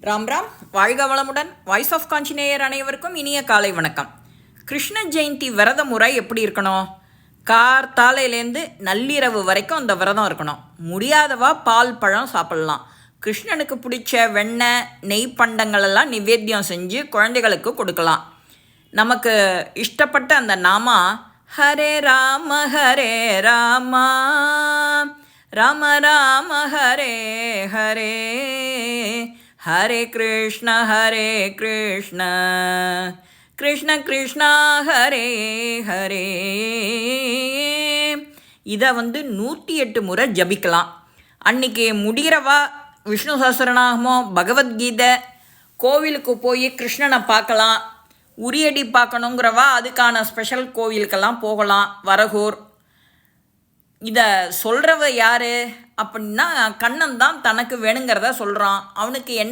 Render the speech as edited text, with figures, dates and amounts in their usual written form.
ராம் ராம், வாழ்க வளமுடன். Voice of காஞ்சிநேயர் அனைவருக்கும் இனிய காலை வணக்கம். கிருஷ்ண ஜெயந்தி விரத முறை எப்படி இருக்கணும்? கார்த்தாலையிலேருந்து நள்ளிரவு வரைக்கும் அந்த விரதம் இருக்கணும். முடியாதவா பால் பழம் சாப்பிட்லாம். கிருஷ்ணனுக்கு பிடிச்ச வெண்ணெய் நெய் பண்டங்கள் எல்லாம் நிவேத்தியம் செஞ்சு குழந்தைகளுக்கு கொடுக்கலாம். நமக்கு இஷ்டப்பட்ட அந்த நாமா ஹரே ராம ராம ராம ஹரே ஹரே ஹரே கிருஷ்ண கிருஷ்ண கிருஷ்ண ஹரே ஹரே. இதை 108 முறை ஜபிக்கலாம். அன்றைக்கி முடிகிறவா விஷ்ணு சஹஸ்ரநாமோ பகவத்கீதை, கோவிலுக்கு போய் கிருஷ்ணனை பார்க்கலாம். உரியடி பார்க்கணுங்கிறவா அதுக்கான ஸ்பெஷல் கோவிலுக்கெல்லாம் போகலாம். வரகூர். இதை சொல்கிறவ யார் அப்படின்னா, கண்ணன் தான் தனக்கு வேணுங்கிறத சொல்கிறான். அவனுக்கு என்ன